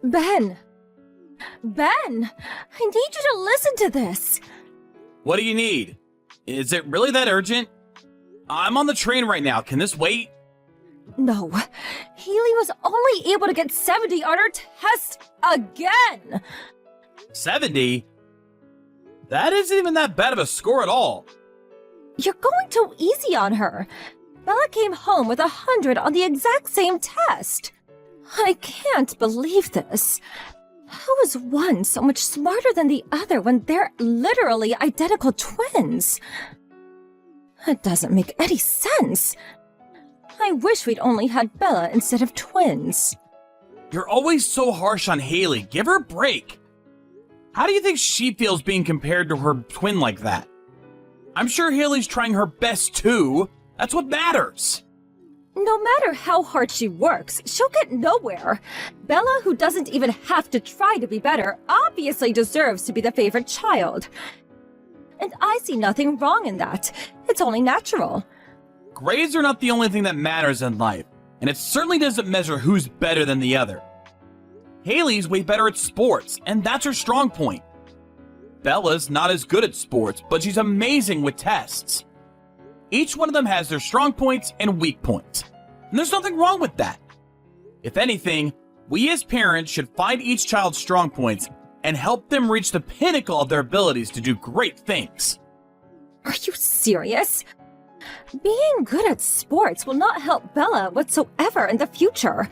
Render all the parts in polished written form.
Ben! Ben! I need you to listen to this! What do you need? Is it really that urgent? I'm on the train right now. Can this wait? No. Haley was only able to get 70 on her test again! 70? That isn't even that bad of a score at all. You're going too easy on her. Bella came home with 100 on the exact same test. I can't believe this. How is one so much smarter than the other when they're literally identical twins? It doesn't make any sense. I wish we'd only had Bella instead of twins. You're always so harsh on Haley. Give her a break. How do you think she feels being compared to her twin like that? I'm sure Haley's trying her best too. That's what matters. No matter how hard she works, she'll get nowhere. Bella, who doesn't even have to try to be better, obviously deserves to be the favorite child. And I see nothing wrong in that. It's only natural. Grades are not the only thing that matters in life, and it certainly doesn't measure who's better than the other. Haley's way better at sports, and that's her strong point. Bella's not as good at sports, but she's amazing with tests. Each one of them has their strong points and weak points, and there's nothing wrong with that. If anything, we as parents should find each child's strong points and help them reach the pinnacle of their abilities to do great things. Are you serious? Being good at sports will not help Bella whatsoever in the future.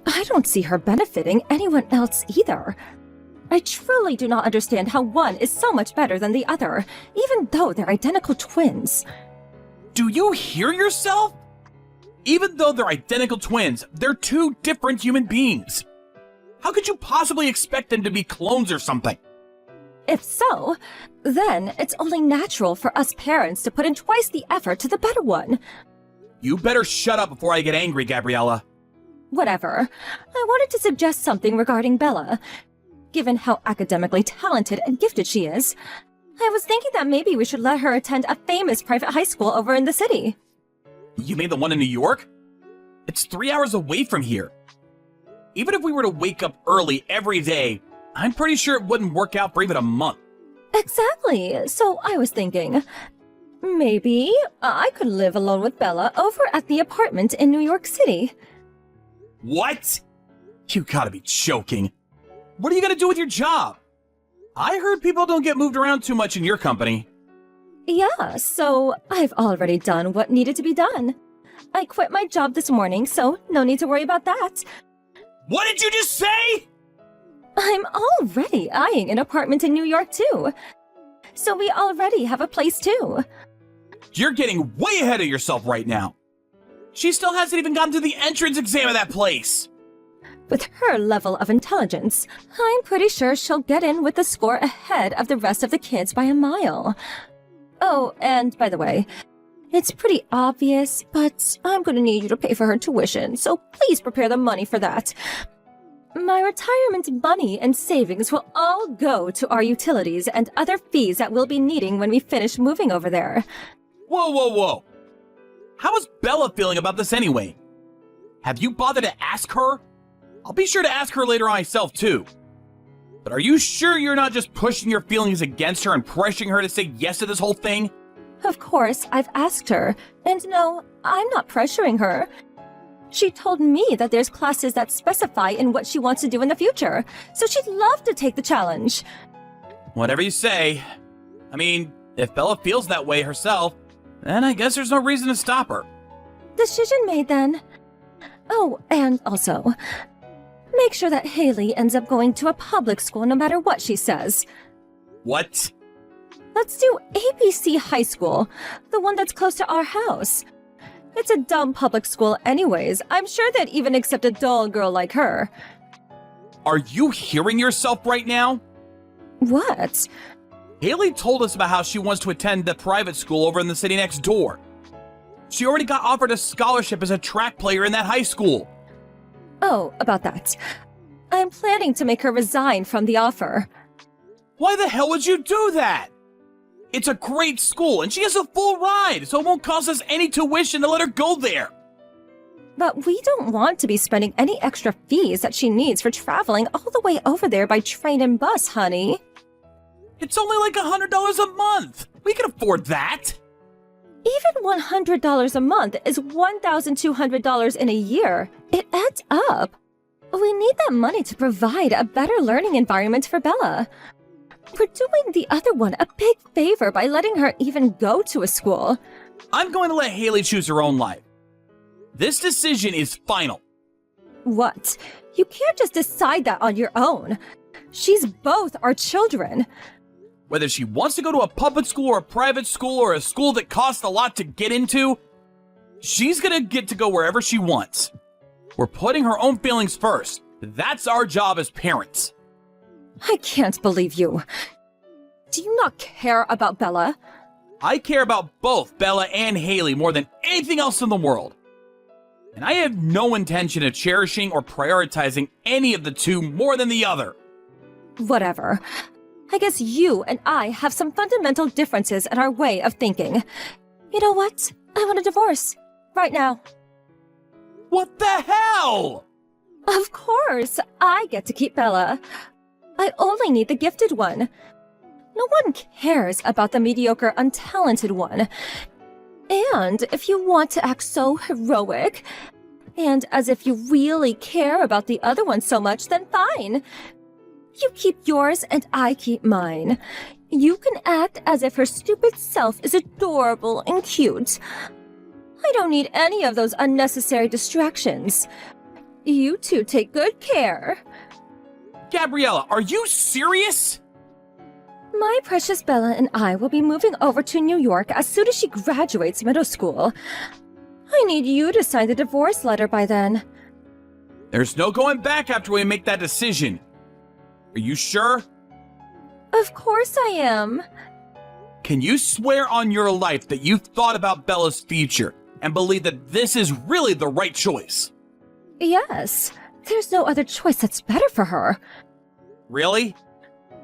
I don't see her benefiting anyone else either. I truly do not understand how one is so much better than the other, even though they're identical twins. Do you hear yourself? Even though they're identical twins, they're two different human beings. How could you possibly expect them to be clones or something? If so, then it's only natural for us parents to put in twice the effort to the better one. You better shut up before I get angry, Gabriella. Whatever. I wanted to suggest something regarding Bella. Given how academically talented and gifted she is, I was thinking that maybe we should let her attend a famous private high school over in the city. You mean the one in New York? It's 3 hours away from here. Even if we were to wake up early every day, I'm pretty sure it wouldn't work out for even a month. Exactly. So I was thinking, maybe I could live alone with Bella over at the apartment in New York City. What? You gotta be joking. What are you gonna do with your job? I heard people don't get moved around too much in your company. Yeah, so I've already done what needed to be done. I quit my job this morning, so no need to worry about that. What did you just say? I'm already eyeing an apartment in New York too. So we already have a place too. You're getting way ahead of yourself right now. She still hasn't even gotten to the entrance exam of that place. With her level of intelligence, I'm pretty sure she'll get in with the score ahead of the rest of the kids by a mile. Oh, and by the way, it's pretty obvious, but I'm gonna need you to pay for her tuition, so please prepare the money for that. My retirement money and savings will all go to our utilities and other fees that we'll be needing when we finish moving over there. Whoa, whoa, whoa. How is Bella feeling about this anyway? Have you bothered to ask her? I'll be sure to ask her later on myself too. But are you sure you're not just pushing your feelings against her and pressuring her to say yes to this whole thing? Of course, I've asked her, and no, I'm not pressuring her. She told me that there's classes that specify in what she wants to do in the future, so she'd love to take the challenge. Whatever you say. I mean, if Bella feels that way herself, then I guess there's no reason to stop her. Decision made then. Oh, and also, make sure that Haley ends up going to a public school no matter what she says. What? Let's do ABC High School, the one that's close to our house. It's a dumb public school anyways. I'm sure they'd even accept a dull girl like her. Are you hearing yourself right now? What? Haley told us about how she wants to attend the private school over in the city next door. She already got offered a scholarship as a track player in that high school. Oh, about that. I'm planning to make her resign from the offer. Why the hell would you do that? It's a great school, and she has a full ride, so it won't cost us any tuition to let her go there. But we don't want to be spending any extra fees that she needs for traveling all the way over there by train and bus, honey. It's only like $100 a month. We can afford that. Even $100 a month is $1,200 in a year. It adds up. We need that money to provide a better learning environment for Bella. We're doing the other one a big favor by letting her even go to a school. I'm going to let Haley choose her own life. This decision is final. What? You can't just decide that on your own. She's both our children. Whether she wants to go to a public school or a private school or a school that costs a lot to get into, she's gonna get to go wherever she wants. We're putting her own feelings first. That's our job as parents. I can't believe you. Do you not care about Bella? I care about both Bella and Haley more than anything else in the world. And I have no intention of cherishing or prioritizing any of the two more than the other. Whatever. I guess you and I have some fundamental differences in our way of thinking. You know what? I want a divorce. Right now. What the hell? Of course, I get to keep Bella. I only need the gifted one. No one cares about the mediocre, untalented one. And if you want to act so heroic, and as if you really care about the other one so much, then fine. You keep yours and I keep mine. You can act as if her stupid self is adorable and cute. I don't need any of those unnecessary distractions. You two take good care. Gabriella, are you serious? My precious Bella and I will be moving over to New York as soon as she graduates middle school. I need you to sign the divorce letter by then. There's no going back after we make that decision. Are you sure? Of course I am. Can you swear on your life that you've thought about Bella's future and believe that this is really the right choice? Yes. There's no other choice that's better for her. Really?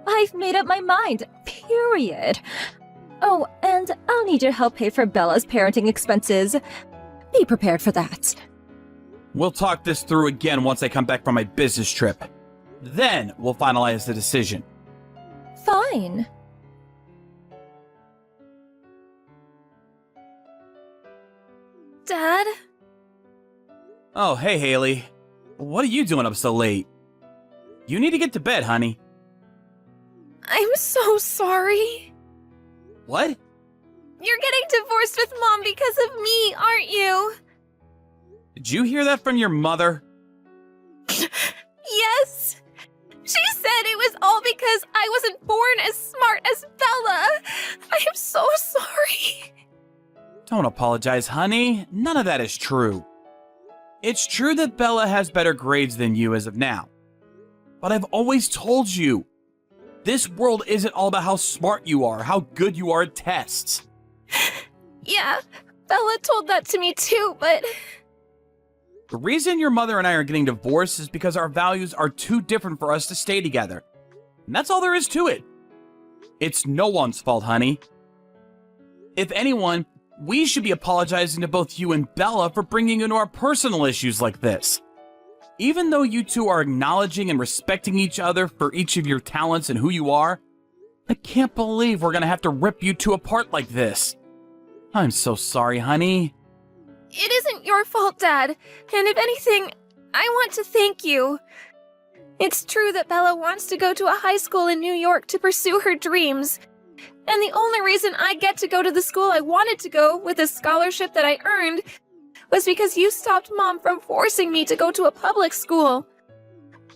I've made up my mind, period. Oh, and I'll need your help pay for Bella's parenting expenses. Be prepared for that. We'll talk this through again once I come back from my business trip. Then we'll finalize the decision. Fine. Dad? Oh, hey, Haley. What are you doing up so late? You need to get to bed, honey. I'm so sorry. What? You're getting divorced with Mom because of me, aren't you? Did you hear that from your mother? Yes. She said it was all because I wasn't born as smart as Bella. I am so sorry. Don't apologize, honey. None of that is true. It's true that Bella has better grades than you as of now. But I've always told you, this world isn't all about how smart you are, how good you are at tests. Yeah, Bella told that to me too, but... The reason your mother and I are getting divorced is because our values are too different for us to stay together. And that's all there is to it. It's no one's fault, honey. If anyone, we should be apologizing to both you and Bella for bringing into our personal issues like this. Even though you two are acknowledging and respecting each other for each of your talents and who you are, I can't believe we're gonna have to rip you two apart like this. I'm so sorry, honey. It isn't your fault, Dad. And if anything, I want to thank you. It's true that Bella wants to go to a high school in New York to pursue her dreams. And the only reason I get to go to the school I wanted to go with a scholarship that I earned was because you stopped Mom from forcing me to go to a public school.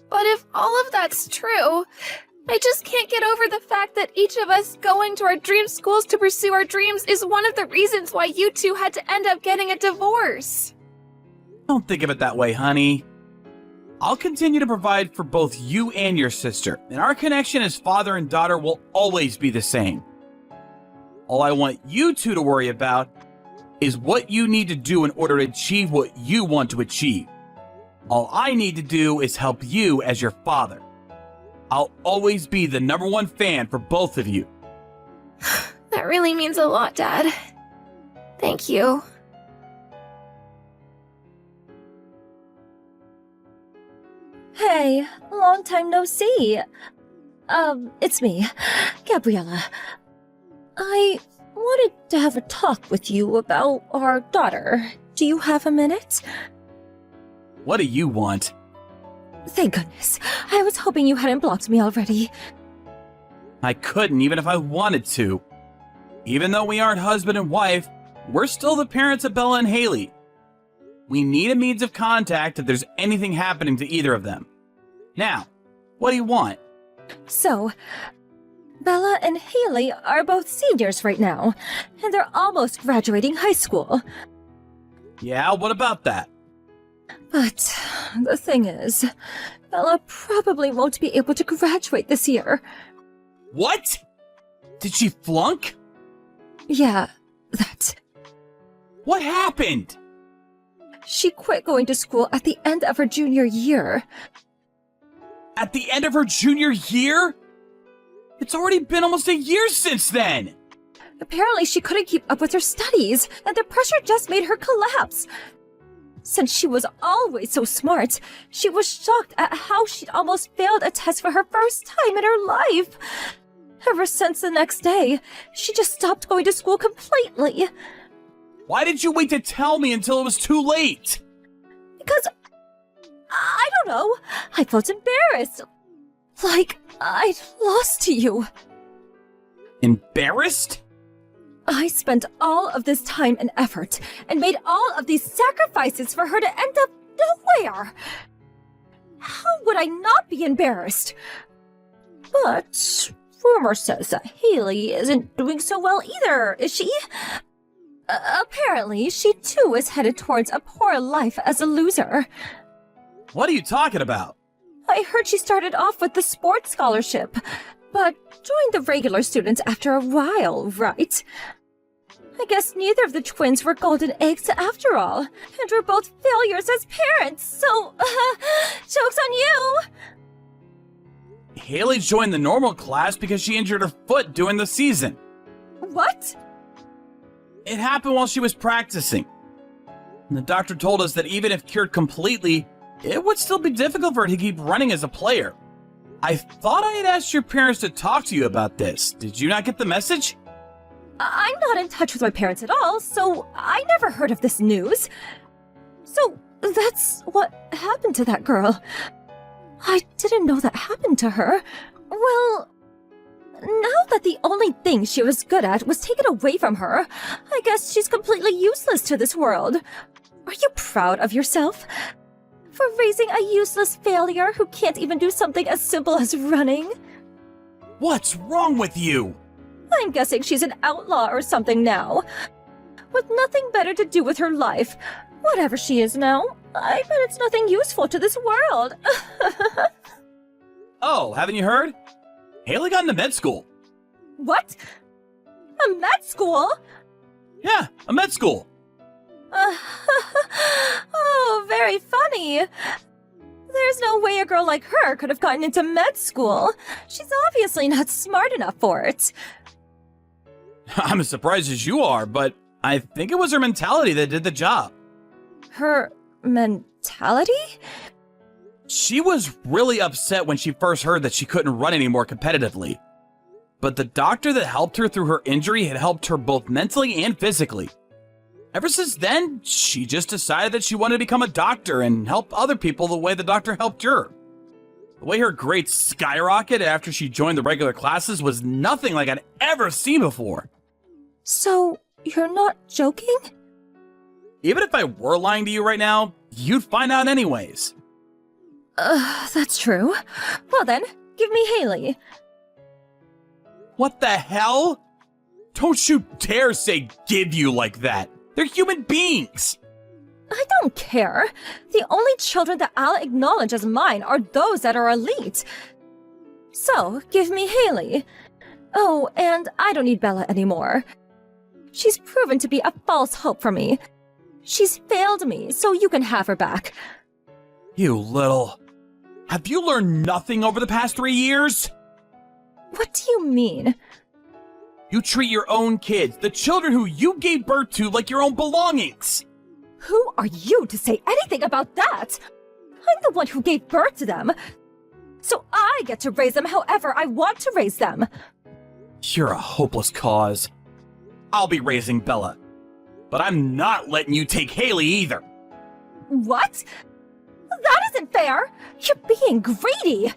But if all of that's true, I just can't get over the fact that each of us going to our dream schools to pursue our dreams is one of the reasons why you two had to end up getting a divorce. Don't think of it that way, honey. I'll continue to provide for both you and your sister, and our connection as father and daughter will always be the same. All I want you two to worry about is what you need to do in order to achieve what you want to achieve. All I need to do is help you as your father. I'll always be the #1 fan for both of you. That really means a lot, Dad. Thank you. Hey, long time no see. It's me, Gabriella. I wanted to have a talk with you about our daughter. Do you have a minute? What do you want? Thank goodness. I was hoping you hadn't blocked me already. I couldn't even if I wanted to. Even though we aren't husband and wife, we're still the parents of Bella and Haley. We need a means of contact if there's anything happening to either of them. Now, what do you want? So, Bella and Haley are both seniors right now, and they're almost graduating high school. Yeah, what about that? But the thing is, Bella probably won't be able to graduate this year. What? Did she flunk? Yeah, that. What happened? She quit going to school at the end of her junior year. At the end of her junior year? It's already been almost a year since then! Apparently she couldn't keep up with her studies, and the pressure just made her collapse. Since she was always so smart, she was shocked at how she'd almost failed a test for her first time in her life. Ever since the next day, she just stopped going to school completely. Why did you wait to tell me until it was too late? Because, I don't know, I felt embarrassed. Like I'd lost to you. Embarrassed? I spent all of this time and effort and made all of these sacrifices for her to end up nowhere. How would I not be embarrassed? But rumor says that Haley isn't doing so well either, is she? Apparently, she too is headed towards a poor life as a loser. What are you talking about? I heard she started off with the sports scholarship, but joined the regular students after a while, right? I guess neither of the twins were golden eggs after all, and we're both failures as parents, so, joke's on you! Haley joined the normal class because she injured her foot during the season. What? It happened while she was practicing. And the doctor told us that even if cured completely, it would still be difficult for her to keep running as a player. I thought I had asked your parents to talk to you about this. Did you not get the message? I'm not in touch with my parents at all, so I never heard of this news. So that's what happened to that girl. I didn't know that happened to her. Well, now that the only thing she was good at was taken away from her, I guess she's completely useless to this world. Are you proud of yourself? For raising a useless failure who can't even do something as simple as running? What's wrong with you? I'm guessing she's an outlaw or something now. With nothing better to do with her life. Whatever she is now, I bet it's nothing useful to this world. Oh, haven't you heard? Haley got into med school. What? A med school? Yeah, a med school. Oh, very funny. There's no way a girl like her could have gotten into med school. She's obviously not smart enough for it. I'm as surprised as you are, but I think it was her mentality that did the job. Her mentality? She was really upset when she first heard that she couldn't run anymore competitively. But the doctor that helped her through her injury had helped her both mentally and physically. Ever since then, she just decided that she wanted to become a doctor and help other people the way the doctor helped her. The way her grades skyrocketed after she joined the regular classes was nothing like I'd ever seen before. So, you're not joking? Even if I were lying to you right now, you'd find out anyways. That's true. Well then, give me Haley. What the hell? Don't you dare say give you like that. They're human beings. I don't care. The only children that I'll acknowledge as mine are those that are elite. So, give me Haley. Oh, and I don't need Bella anymore. She's proven to be a false hope for me. She's failed me, so you can have her back. You little... Have you learned nothing over the past 3 years? What do you mean? You treat your own kids, the children who you gave birth to, like your own belongings. Who are you to say anything about that? I'm the one who gave birth to them. So I get to raise them however I want to raise them. You're a hopeless cause. I'll be raising Bella. But I'm not letting you take Haley either. What? That isn't fair! You're being greedy!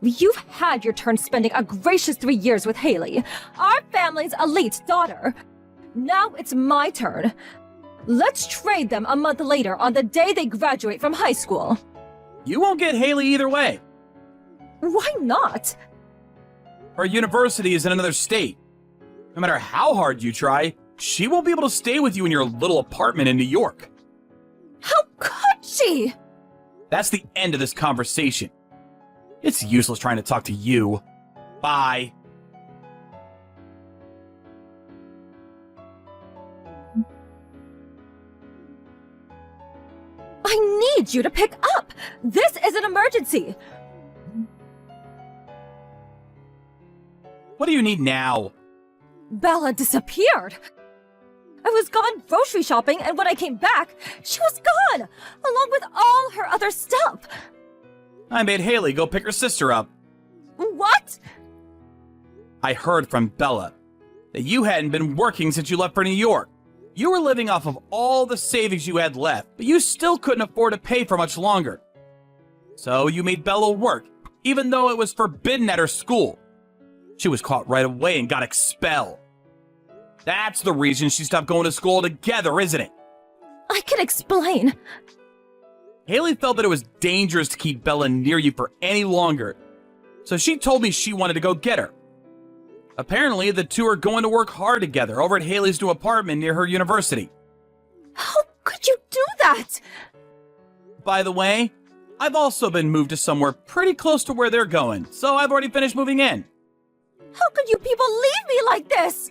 You've had your turn spending a gracious 3 years with Haley, our family's elite daughter. Now it's my turn. Let's trade them a month later on the day they graduate from high school. You won't get Haley either way. Why not? Her university is in another state. No matter how hard you try, she won't be able to stay with you in your little apartment in New York. How could she? That's the end of this conversation. It's useless trying to talk to you. Bye. I need you to pick up! This is an emergency! What do you need now? Bella disappeared! I was gone grocery shopping, and when I came back, she was gone! Along with all her other stuff! I made Haley go pick her sister up. What? I heard from Bella that you hadn't been working since you left for New York. You were living off of all the savings you had left, but you still couldn't afford to pay for much longer. So you made Bella work, even though it was forbidden at her school. She was caught right away and got expelled. That's the reason she stopped going to school altogether, isn't it? I can explain. Haley felt that it was dangerous to keep Bella near you for any longer, so she told me she wanted to go get her. Apparently, the two are going to work hard together over at Haley's new apartment near her university. How could you do that? By the way, I've also been moved to somewhere pretty close to where they're going, so I've already finished moving in. How could you people leave me like this?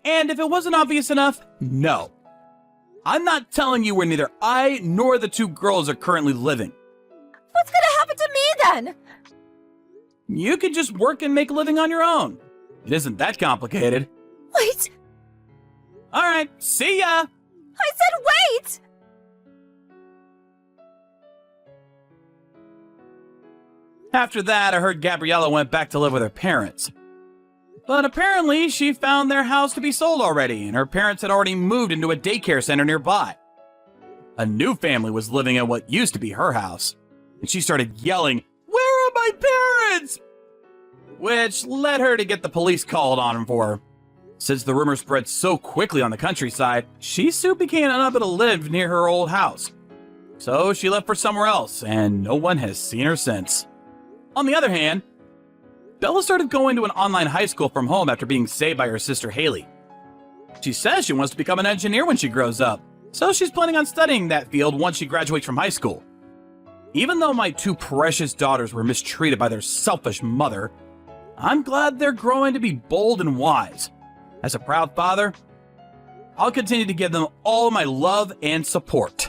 And if it wasn't obvious enough, no. I'm not telling you where neither I nor the two girls are currently living. What's gonna happen to me then? You could just work and make a living on your own. It isn't that complicated. Wait, Alright, see ya! I said wait! After that, I heard Gabriella went back to live with her parents. But apparently, she found their house to be sold already, and her parents had already moved into a daycare center nearby. A new family was living in what used to be her house, and she started yelling, "Where are my parents?" Which led her to get the police called on them for her. Since the rumor spread so quickly on the countryside, she soon became unable to live near her old house. So she left for somewhere else, and no one has seen her since. On the other hand, Bella started going to an online high school from home after being saved by her sister Haley. She says she wants to become an engineer when she grows up, so she's planning on studying that field once she graduates from high school. Even though my two precious daughters were mistreated by their selfish mother, I'm glad they're growing to be bold and wise. As a proud father, I'll continue to give them all my love and support.